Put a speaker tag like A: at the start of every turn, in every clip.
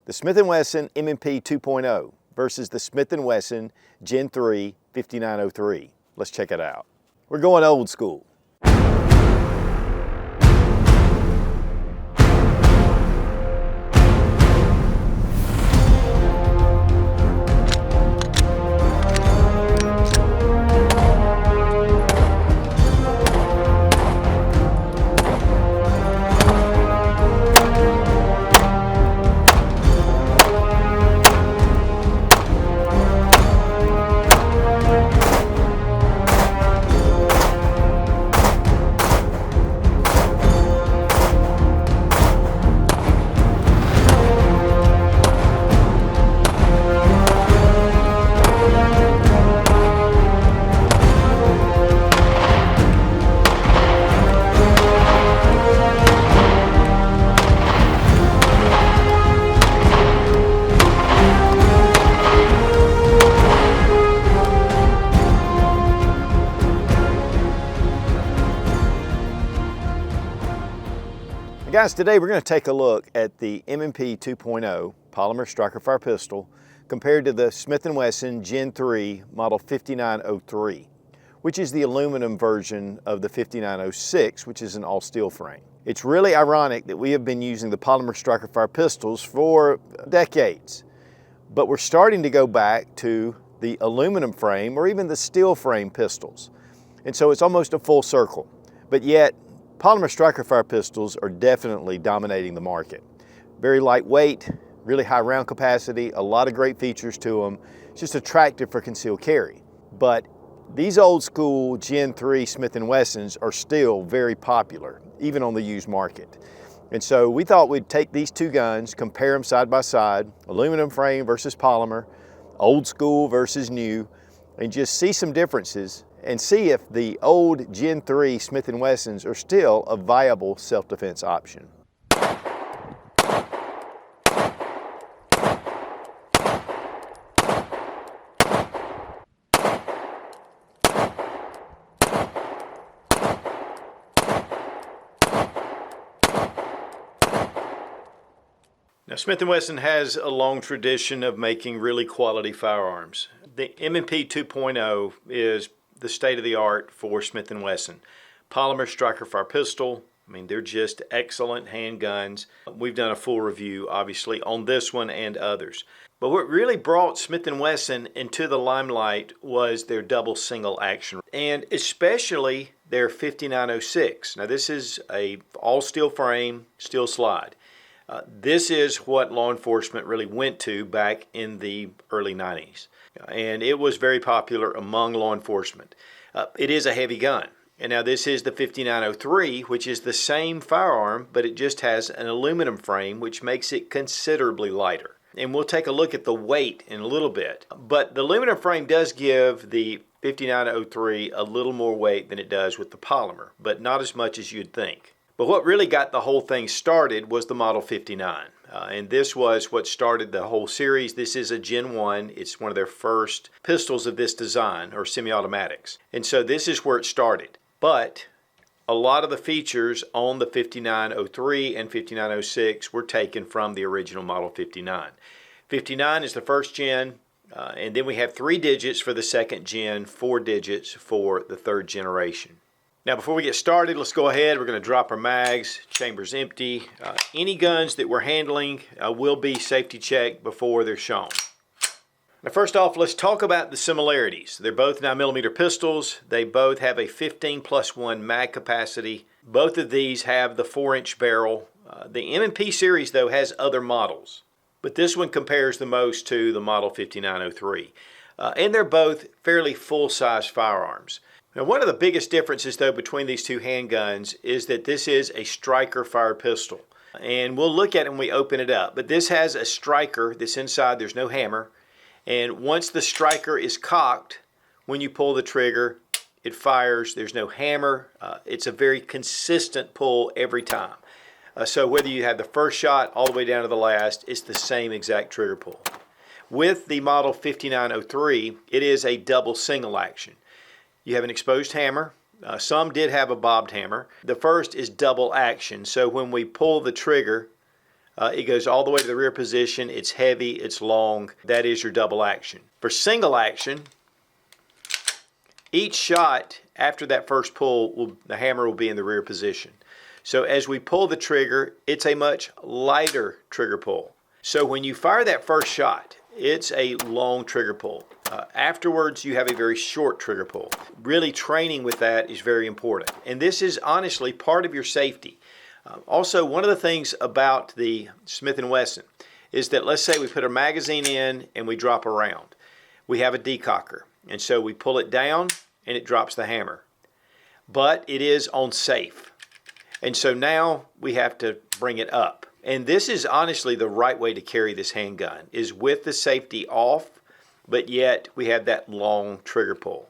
A: The Smith Wesson M&P 2.0 versus the Smith Wesson Gen 3 5903. Let's check it out. We're going old school. Guys, today we're going to take a look at the M&P 2.0 polymer striker fire pistol compared to the Smith & Wesson Gen 3 model 5903, which is the aluminum version of the 5906, which is an all steel frame. It's really ironic that we have been using the polymer striker fire pistols for decades, but we're starting to go back to the aluminum frame or even the steel frame pistols. And so it's almost a full circle, but yet polymer striker fire pistols are definitely dominating the market. Very lightweight, really high round capacity, a lot of great features to them. It's just attractive for concealed carry. But these old school Gen 3 Smith & Wessons are still very popular, even on the used market. And so we thought we'd take these two guns, compare them side by side, aluminum frame versus polymer, old school versus new, and just see some differences and see if the old Gen 3 Smith & Wessons are still a viable self-defense option. Now, Smith & Wesson has a long tradition of making really quality firearms. The M&P 2.0 is the state of the art for Smith & Wesson. Polymer striker fire pistol, I mean, they're just excellent handguns. We've done a full review, obviously, on this one and others. But what really brought Smith & Wesson into the limelight was their double single action, and especially their 5906. Now, this is a all steel frame, steel slide. This is what law enforcement really went to back in the early 90s. And it was very popular among law enforcement. It is a heavy gun. And now this is the 5903, which is the same firearm, but it just has an aluminum frame, which makes it considerably lighter. And we'll take a look at the weight in a little bit. But the aluminum frame does give the 5903 a little more weight than it does with the polymer, but not as much as you'd think. But what really got the whole thing started was the Model 59. And this was what started the whole series. This is a Gen 1. It's one of their first pistols of this design, or semi-automatics. And so this is where it started. But a lot of the features on the 5903 and 5906 were taken from the original Model 59. 59 is the first gen, and then we have 3 digits for the second gen, 4 digits for the third generation. Now, before we get started, let's go ahead. We're going to drop our mags, chamber's empty. Any guns that we're handling will be safety checked before they're shown. Now, first off, let's talk about the similarities. They're both 9mm pistols. They both have a 15+1 mag capacity. Both of these have the 4-inch barrel. The M&P series, though, has other models, but this one compares the most to the Model 5903. And they're both fairly full-size firearms. Now, one of the biggest differences, though, between these two handguns is that this is a striker fire pistol. And we'll look at it when we open it up. But this has a striker that's inside. There's no hammer. And once the striker is cocked, when you pull the trigger, it fires. There's no hammer. It's a very consistent pull every time. So whether you have the first shot all the way down to the last, it's the same exact trigger pull. With the Model 5903, it is a double single action. You have an exposed hammer. Some did have a bobbed hammer. The first is double action, so when we pull the trigger, It goes all the way to the rear position. It's heavy, it's long. That is your double action. For single action, each shot after that first pull, the hammer will be in the rear position. So as we pull the trigger, it's a much lighter trigger pull. So when you fire that first shot, it's a long trigger pull. Afterwards, you have a very short trigger pull. Really training with that is very important. And this is honestly part of your safety. Also, one of the things about the Smith & Wesson is that, let's say we put a magazine in and we drop a round. We have a decocker, and so we pull it down and it drops the hammer. But it is on safe. And so now we have to bring it up. And this is honestly the right way to carry this handgun, is with the safety off, but yet we have that long trigger pull.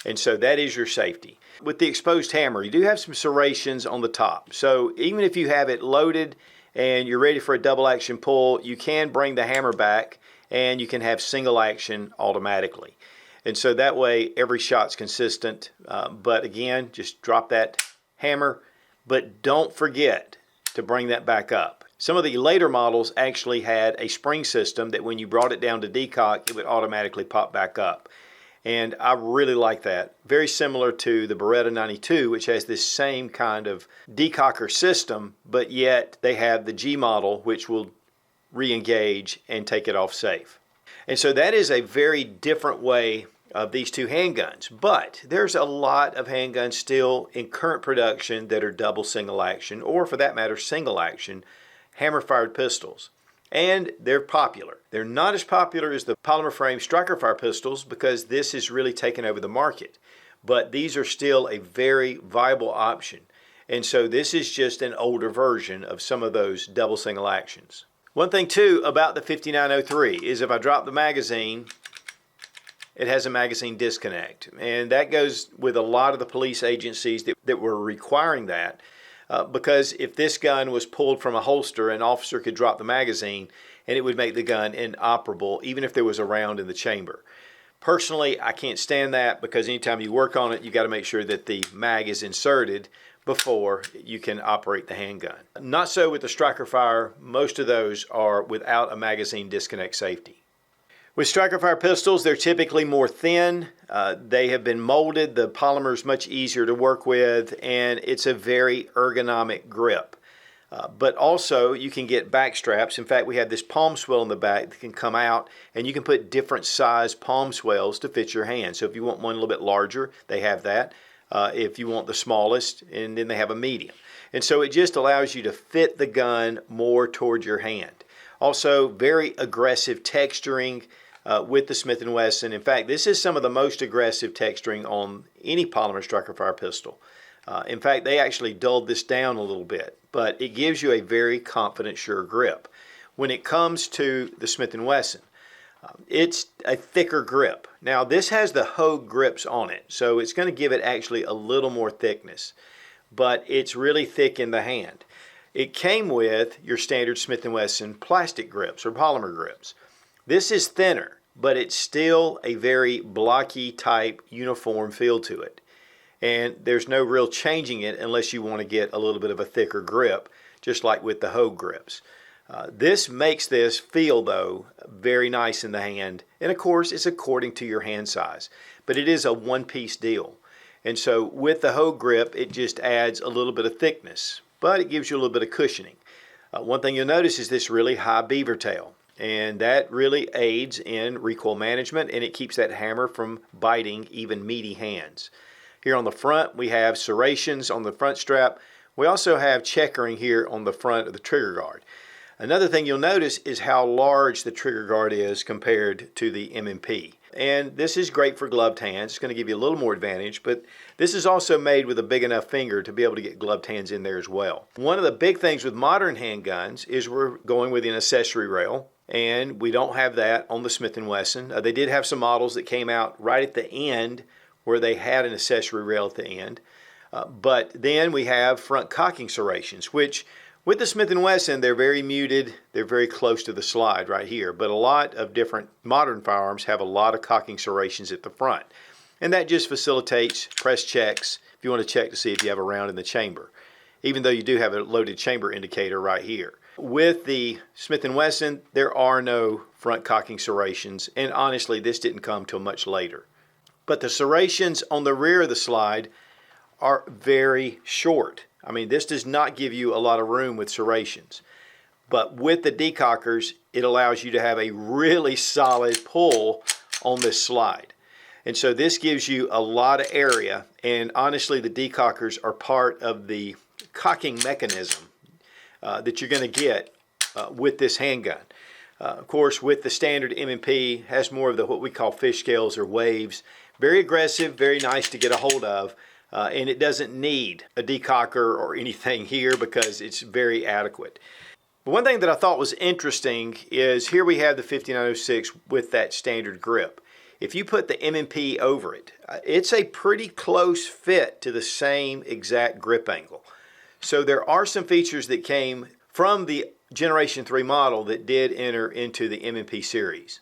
A: And so that is your safety. With the exposed hammer, you do have some serrations on the top. So even if you have it loaded and you're ready for a double action pull, you can bring the hammer back and you can have single action automatically. And so that way every shot's consistent. But again, just drop that hammer, but don't forget to bring that back up. Some of the later models actually had a spring system that when you brought it down to decock, it would automatically pop back up. And I really like that. Very similar to the Beretta 92, which has this same kind of decocker system, but yet they have the G model, which will re-engage and take it off safe. And so that is a very different way of these two handguns. But there's a lot of handguns still in current production that are double single action, or for that matter, single action, hammer-fired pistols. And they're popular. They're not as popular as the polymer frame striker fire pistols because this has really taken over the market. But these are still a very viable option. And so this is just an older version of some of those double single actions. One thing too about the 5903 is if I drop the magazine, it has a magazine disconnect. And that goes with a lot of the police agencies that were requiring that. Because if this gun was pulled from a holster, an officer could drop the magazine and it would make the gun inoperable even if there was a round in the chamber. Personally, I can't stand that because anytime you work on it, you got to make sure that the mag is inserted before you can operate the handgun. Not so with the striker fire. Most of those are without a magazine disconnect safety. With striker fire pistols, they're typically more thin. They have been molded. The polymer is much easier to work with, and it's a very ergonomic grip. But also, you can get back straps. In fact, we have this palm swell in the back that can come out, and you can put different size palm swells to fit your hand. So if you want one a little bit larger, they have that. If you want the smallest, and then they have a medium. And so it just allows you to fit the gun more toward your hand. Also, very aggressive texturing. With the Smith & Wesson. In fact, this is some of the most aggressive texturing on any polymer striker fire pistol. In fact, they actually dulled this down a little bit, but it gives you a very confident, sure grip. When it comes to the Smith & Wesson, it's a thicker grip. Now, this has the Hogue grips on it, so it's going to give it actually a little more thickness, but it's really thick in the hand. It came with your standard Smith & Wesson plastic grips or polymer grips. This is thinner, but it's still a very blocky type uniform feel to it. And there's no real changing it unless you want to get a little bit of a thicker grip, just like with the Hogue grips. This makes this feel, though, very nice in the hand. And of course, it's according to your hand size. But it is a one-piece deal. And so with the Hogue grip, it just adds a little bit of thickness, but it gives you a little bit of cushioning. One thing you'll notice is this really high beaver tail. And that really aids in recoil management, and it keeps that hammer from biting even meaty hands. Here on the front, we have serrations on the front strap. We also have checkering here on the front of the trigger guard. Another thing you'll notice is how large the trigger guard is compared to the M&P. And this is great for gloved hands. It's going to give you a little more advantage, but this is also made with a big enough finger to be able to get gloved hands in there as well. One of the big things with modern handguns is we're going with an accessory rail. And we don't have that on the Smith & Wesson. They did have some models that came out right at the end where they had an accessory rail at the end. But then we have front cocking serrations, which with the Smith & Wesson, they're very muted. They're very close to the slide right here. But a lot of different modern firearms have a lot of cocking serrations at the front. And that just facilitates press checks if you want to check to see if you have a round in the chamber, even though you do have a loaded chamber indicator right here. With the Smith & Wesson, there are no front cocking serrations, and honestly, this didn't come till much later. But the serrations on the rear of the slide are very short. I mean, this does not give you a lot of room with serrations. But with the decockers, it allows you to have a really solid pull on this slide. And so this gives you a lot of area, and honestly, the decockers are part of the cocking mechanism that you're going to get with this handgun. Of course, with the standard M&P, has more of the what we call fish scales or waves. Very aggressive, very nice to get a hold of, and it doesn't need a decocker or anything here because it's very adequate. But one thing that I thought was interesting is here we have the 5906 with that standard grip. If you put the M&P over it, it's a pretty close fit to the same exact grip angle. So there are some features that came from the Generation 3 model that did enter into the M&P series.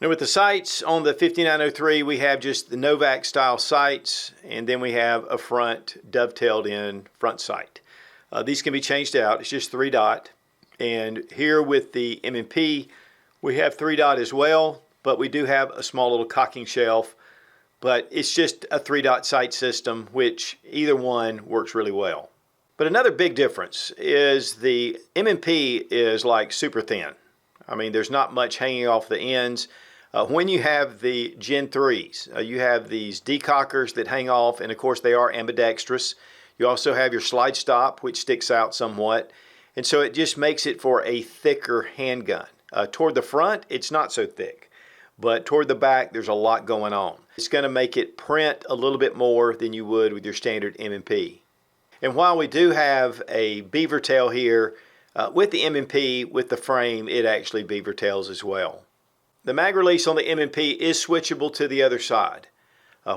A: Now with the sights on the 5903, we have just the Novak style sights, and then we have a front dovetailed in front sight. These can be changed out. It's just 3-dot. And here with the M&P, we have 3-dot as well, but we do have a small little cocking shelf, but it's just a 3-dot sight system, which either one works really well. But another big difference is the M&P is like super thin. I mean, there's not much hanging off the ends. When you have the Gen 3s, you have these decockers that hang off, and of course they are ambidextrous. You also have your slide stop, which sticks out somewhat. And so it just makes it for a thicker handgun. Toward the front, it's not so thick, but toward the back, there's a lot going on. It's going to make it print a little bit more than you would with your standard M&P. And while we do have a beaver tail here, with the M&P, with the frame, it actually beaver tails as well. The mag release on the M&P is switchable to the other side.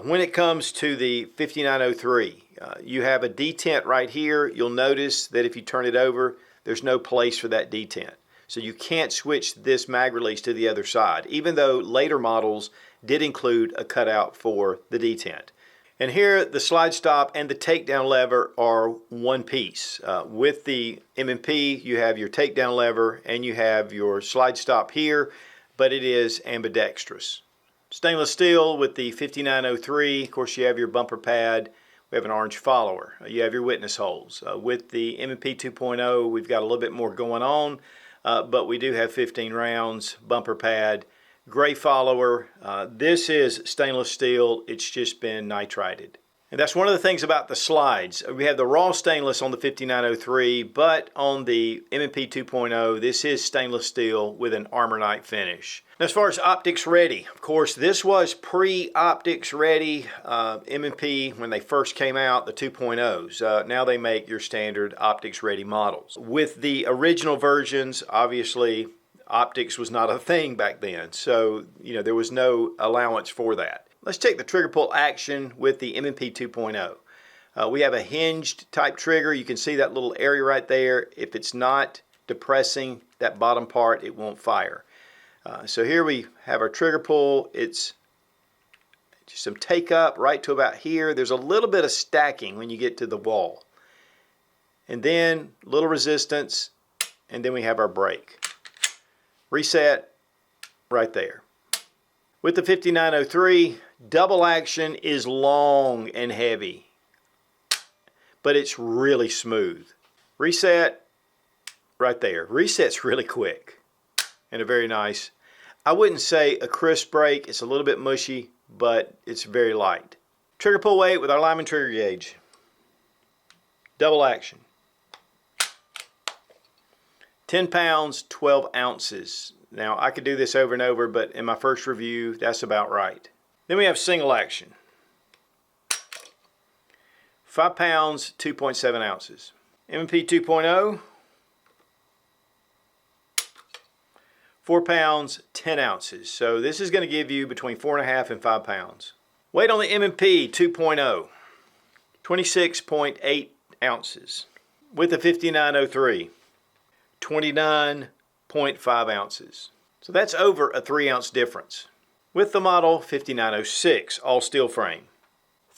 A: When it comes to the 5903, you have a detent right here. You'll notice that if you turn it over, there's no place for that detent. So you can't switch this mag release to the other side, even though later models did include a cutout for the detent. And here, the slide stop and the takedown lever are one piece. With the M&P, you have your takedown lever and you have your slide stop here, but it is ambidextrous. Stainless steel with the 5903, of course you have your bumper pad. We have an orange follower. You have your witness holes. With the M&P 2.0, we've got a little bit more going on, but we do have 15 rounds, bumper pad, gray follower. This is stainless steel. It's just been nitrided. And that's one of the things about the slides. We have the raw stainless on the 5903, but on the M&P 2.0, this is stainless steel with an armornite finish. Now, as far as optics ready, of course, this was pre-optics ready M&P when they first came out, the 2.0s. Now they make your standard optics ready models. With the original versions, obviously, optics was not a thing back then, so there was no allowance for that. Let's take the trigger pull action with the M&P 2.0. We have a hinged type trigger. You can see that little area right there. If it's not depressing that bottom part, it won't fire. So here we have our trigger pull. It's just some take up right to about here. There's a little bit of stacking when you get to the wall. And then a little resistance, and then we have our break. Reset right there. With the 5903, double action is long and heavy, but it's really smooth. Reset right there. Reset's really quick and a very nice, I wouldn't say a crisp break. It's a little bit mushy, but it's very light. Trigger pull weight with our Lyman trigger gauge. Double action. 10 pounds, 12 ounces. Now, I could do this over and over, but in my first review, that's about right. Then we have single action. 5 pounds, 2.7 ounces. M&P 2.0, 4 pounds, 10 ounces. So this is going to give you between 4.5 and 5 pounds. Weight on the M&P 2.0, 26.8 ounces. With the 5903, 29.5 ounces. So that's over a 3-ounce difference. With the model 5906, all steel frame,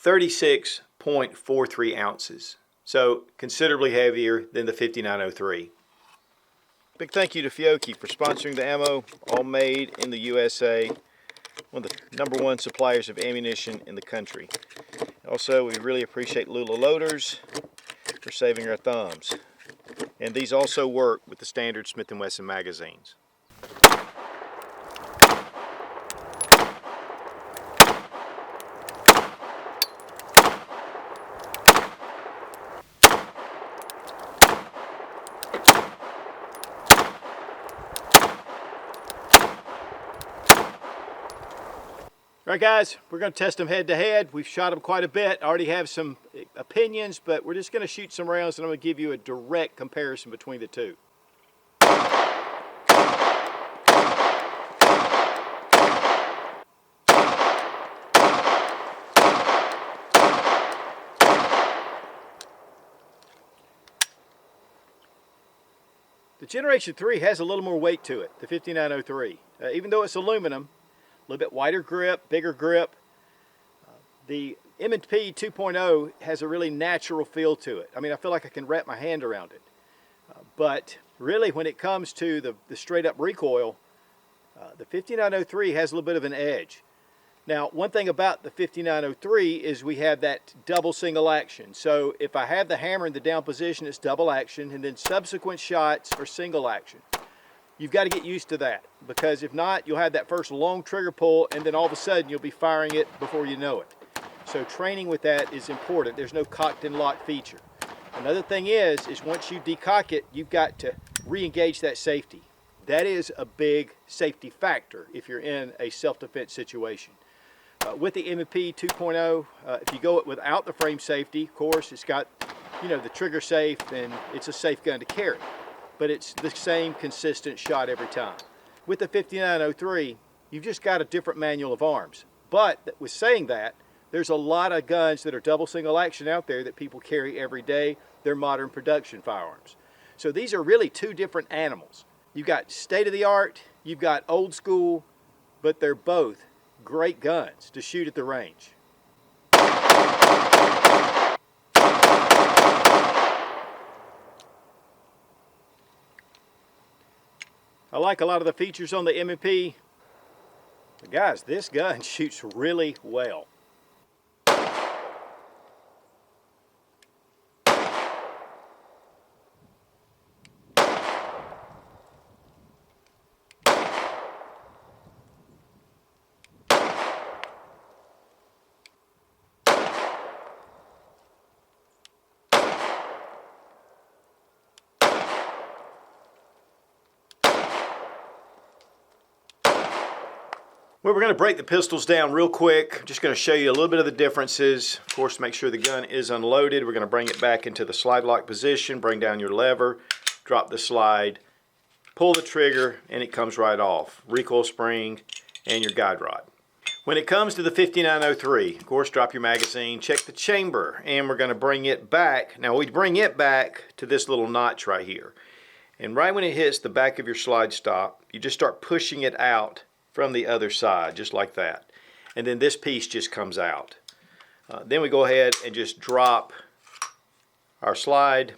A: 36.43 ounces. So considerably heavier than the 5903. Big thank you to Fiocchi for sponsoring the ammo, all made in the USA. One of the #1 suppliers of ammunition in the country. Also, we really appreciate Lula Loaders for saving our thumbs. And these also work with the standard Smith & Wesson magazines. All right, guys, we're going to test them head to head. We've shot them quite a bit. I already have some opinions, but we're just going to shoot some rounds and I'm going to give you a direct comparison between the two. The Generation 3 has a little more weight to it, the 5903. Even though it's aluminum, a little bit wider grip, bigger grip. The M&P 2.0 has a really natural feel to it. I mean, I feel like I can wrap my hand around it. But really, when it comes to the straight up recoil, the 5903 has a little bit of an edge. Now, one thing about the 5903 is we have that double single action. So if I have the hammer in the down position, it's double action, and then subsequent shots are single action. You've got to get used to that, because if not, you'll have that first long trigger pull and then all of a sudden you'll be firing it before you know it. So training with that is important. There's no cocked and locked feature. Another thing is once you decock it, you've got to re-engage that safety. That is a big safety factor if you're in a self-defense situation. With the M&P 2.0, if you go it without the frame safety, of course, it's got, you know, the trigger safe, and it's a safe gun to carry. But it's the same consistent shot every time. With the 5903, you've just got a different manual of arms. But with saying that, there's a lot of guns that are double single action out there that people carry every day. They're modern production firearms. So these are really two different animals. You've got state-of-the-art, you've got old school, but they're both great guns to shoot at the range. I like a lot of the features on the M&P. But guys, this gun shoots really well. Well, we're going to break the pistols down real quick. I'm just going to show you a little bit of the differences. Of course, make sure the gun is unloaded. We're going to bring it back into the slide lock position, bring down your lever, drop the slide, pull the trigger, and it comes right off. Recoil spring and your guide rod. When it comes to the 5903, of course, drop your magazine, check the chamber, and we're going to bring it back. Now, we bring it back to this little notch right here. And right when it hits the back of your slide stop, you just start pushing it out from the other side, just like that. And then this piece just comes out. Then we go ahead and just drop our slide.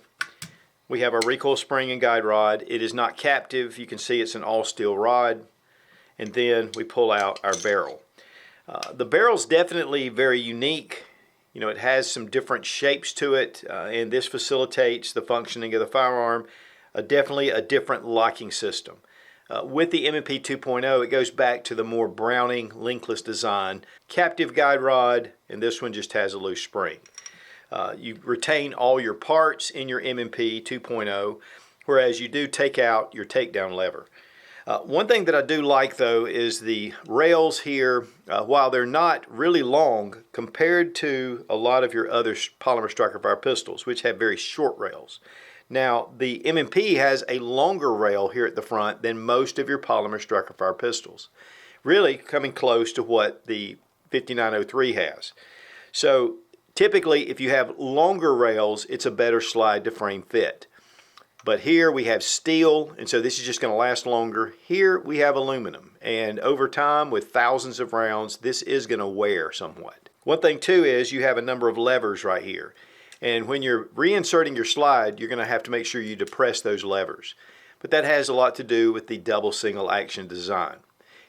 A: We have our recoil spring and guide rod. It is not captive. You can see it's an all steel rod. And then we pull out our barrel. The barrel's definitely very unique. You know, it has some different shapes to it, and this facilitates the functioning of the firearm. Definitely a different locking system. With the M&P 2.0, it goes back to the more Browning linkless design. Captive guide rod, and this one just has a loose spring. You retain all your parts in your M&P 2.0, whereas you do take out your takedown lever. One thing that I do like, though, is the rails here. While they're not really long compared to a lot of your other polymer striker fire pistols, which have very short rails. Now, the M&P has a longer rail here at the front than most of your polymer striker fire pistols, really coming close to what the 5903 has. So typically, if you have longer rails, it's a better slide to frame fit. But here we have steel, and so this is just going to last longer. Here we have aluminum, and over time, with thousands of rounds, this is going to wear somewhat. One thing too is you have a number of levers right here. And when you're reinserting your slide, you're going to have to make sure you depress those levers, but that has a lot to do with the double single action design.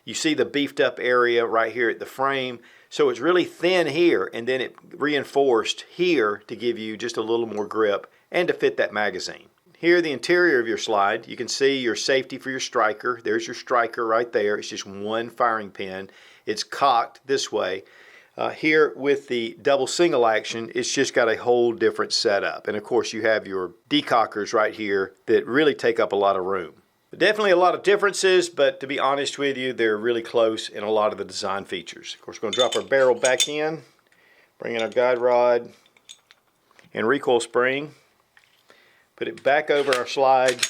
A: You see the beefed up area right here at the frame, so it's really thin here, and then it reinforced here to give you just a little more grip and to fit that magazine. Here, the interior of your slide, you can see your safety for your striker. There's your striker right there. It's just one firing pin. It's cocked this way. Here with the double single action, it's just got a whole different setup. And of course you have your decockers right here that really take up a lot of room. Definitely a lot of differences, but to be honest with you, they're really close in a lot of the design features. Of course, we're going to drop our barrel back in, bring in our guide rod and recoil spring, put it back over our slide,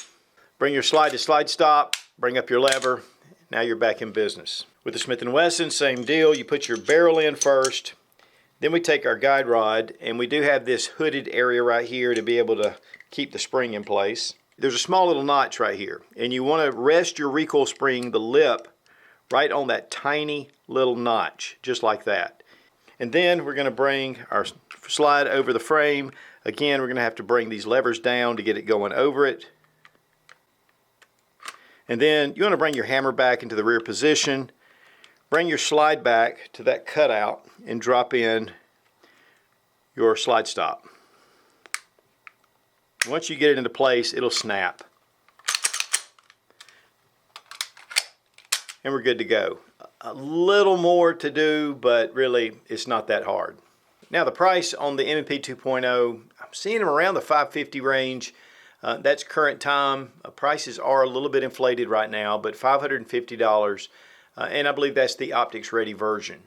A: bring your slide to slide stop, bring up your lever. Now you're back in business. With the Smith & Wesson, same deal. You put your barrel in first, then we take our guide rod, and we do have this hooded area right here to be able to keep the spring in place. There's a small little notch right here, and you want to rest your recoil spring, the lip, right on that tiny little notch, just like that. And then we're going to bring our slide over the frame. Again, we're going to have to bring these levers down to get it going over it. And then you want to bring your hammer back into the rear position, bring your slide back to that cutout, and drop in your slide stop. Once you get it into place, it'll snap. And we're good to go. A little more to do, but really it's not that hard. Now the price on the M&P 2.0, I'm seeing them around the $550 range. That's current time. Prices are a little bit inflated right now, but $550, and I believe that's the Outtakes ready version.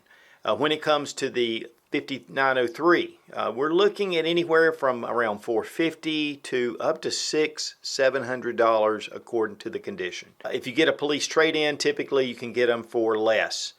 A: When it comes to the 5903, we're looking at anywhere from around $450 to up to $600–700 according to the condition. If you get a police trade-in, typically you can get them for less.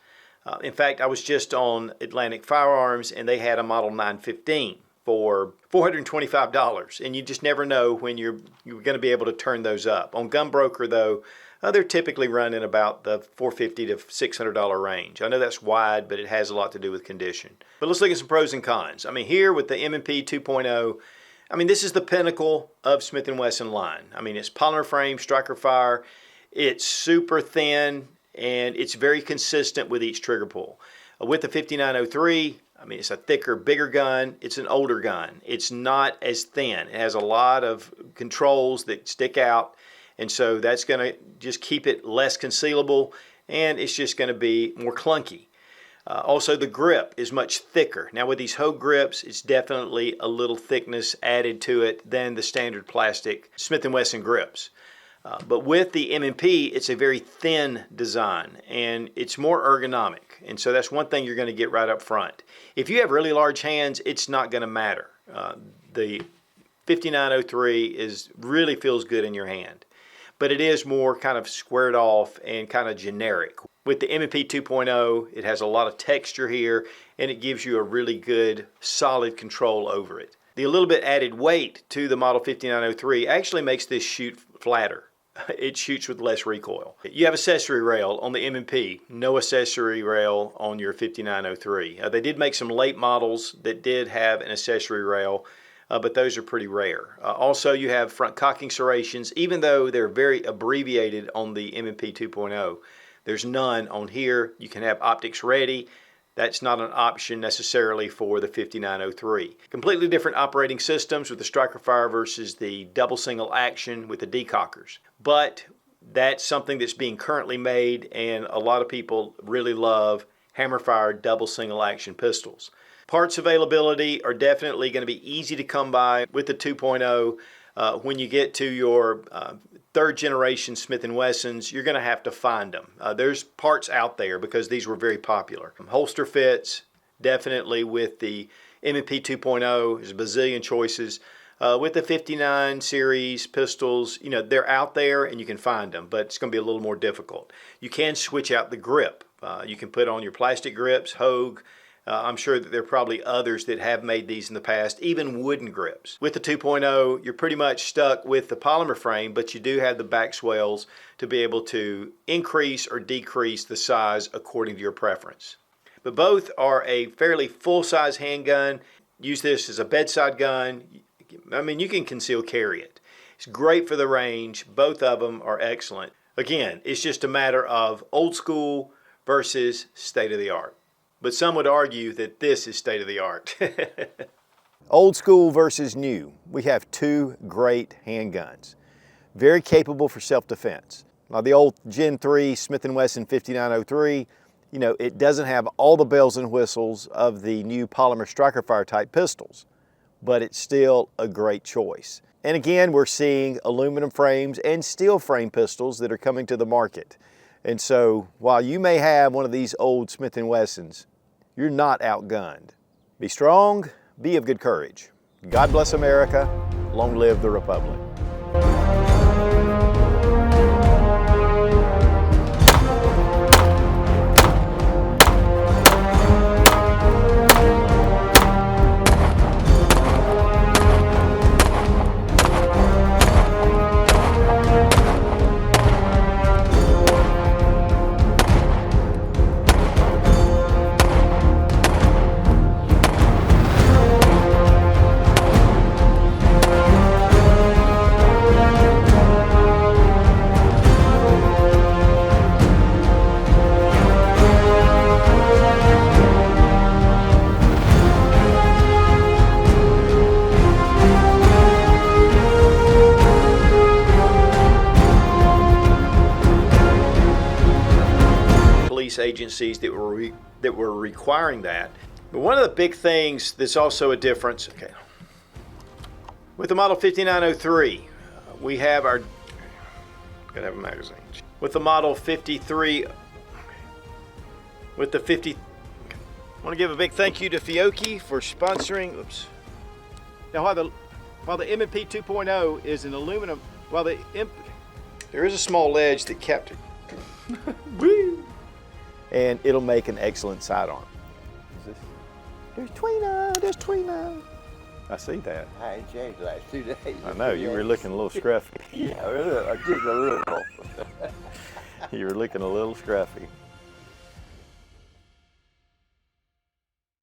A: In fact, I was just on Atlantic Firearms, and they had a Model 915 for $425, and you just never know when you're going to be able to turn those up. On Gunbroker, though, they're typically running about the $450 to $600 range. I know that's wide, but it has a lot to do with condition. But let's look at some pros and cons. I mean, here with the M&P 2.0, I mean, this is the pinnacle of Smith & Wesson line. I mean, it's polymer frame, striker fire. It's super thin, and it's very consistent with each trigger pull. With the 5903, I mean, it's a thicker, bigger gun. It's an older gun. It's not as thin. It has a lot of controls that stick out, and so that's going to just keep it less concealable, and it's just going to be more clunky. Also, the grip is much thicker. Now, with these Hogue grips, it's definitely a little thickness added to it than the standard plastic Smith & Wesson grips. But with the M&P, it's a very thin design, and it's more ergonomic. And so that's one thing you're going to get right up front. If you have really large hands, it's not going to matter. The 5903 really feels good in your hand, but it is more kind of squared off and kind of generic. With the M&P 2.0, it has a lot of texture here, and it gives you a really good, solid control over it. The little bit added weight to the Model 5903 actually makes this shoot flatter. It shoots with less recoil. You have accessory rail on the M&P, no accessory rail on your 5903. They did make some late models that did have an accessory rail, but those are pretty rare. Also, you have front cocking serrations, even though they're very abbreviated on the M&P 2.0. There's none on here. You can have Outtakes ready. That's not an option necessarily for the 5903. Completely different operating systems with the striker fire versus the double single action with the decockers. But that's something that's being currently made, and a lot of people really love hammer fire double single action pistols. Parts availability are definitely going to be easy to come by with the 2.0. When you get to your third generation Smith & Wessons, you're going to have to find them. There's parts out there because these were very popular. Holster fits, definitely with the M&P 2.0, there's a bazillion choices. With the 59 series pistols, you know, they're out there and you can find them, but it's going to be a little more difficult. You can switch out the grip. You can put on your plastic grips, Hogue. I'm sure that there are probably others that have made these in the past, even wooden grips. With the 2.0, you're pretty much stuck with the polymer frame, but you do have the back swells to be able to increase or decrease the size according to your preference. But both are a fairly full-size handgun. Use this as a bedside gun. I mean, you can conceal carry it. It's great for the range. Both of them are excellent. Again, it's just a matter of old school versus state of the art. But some would argue that this is state of the art. Old school versus new. We have two great handguns. Very capable for self-defense. Now the old Gen 3 Smith & Wesson 5903, you know, it doesn't have all the bells and whistles of the new polymer striker fire type pistols, but it's still a great choice. And again, we're seeing aluminum frames and steel frame pistols that are coming to the market. And so while you may have one of these old Smith & Wessons, you're not outgunned. Be strong, be of good courage. God bless America. Long live the Republic. Agencies that were requiring that. But one of the big things that's also a difference, okay, with the model 5903, we have our, gotta have a magazine. With the model 53, with the 50, I want to give a big thank you to Fiocchi for sponsoring. Oops. Now while the M&P 2.0 is an aluminum, there is a small ledge that kept it. Woo! And it'll make an excellent sidearm. There's Tweena. I see that.
B: I ain't changed the last 2 days.
A: I know, you were looking a little scruffy.
B: Yeah, just a little.
A: You were looking a little scruffy.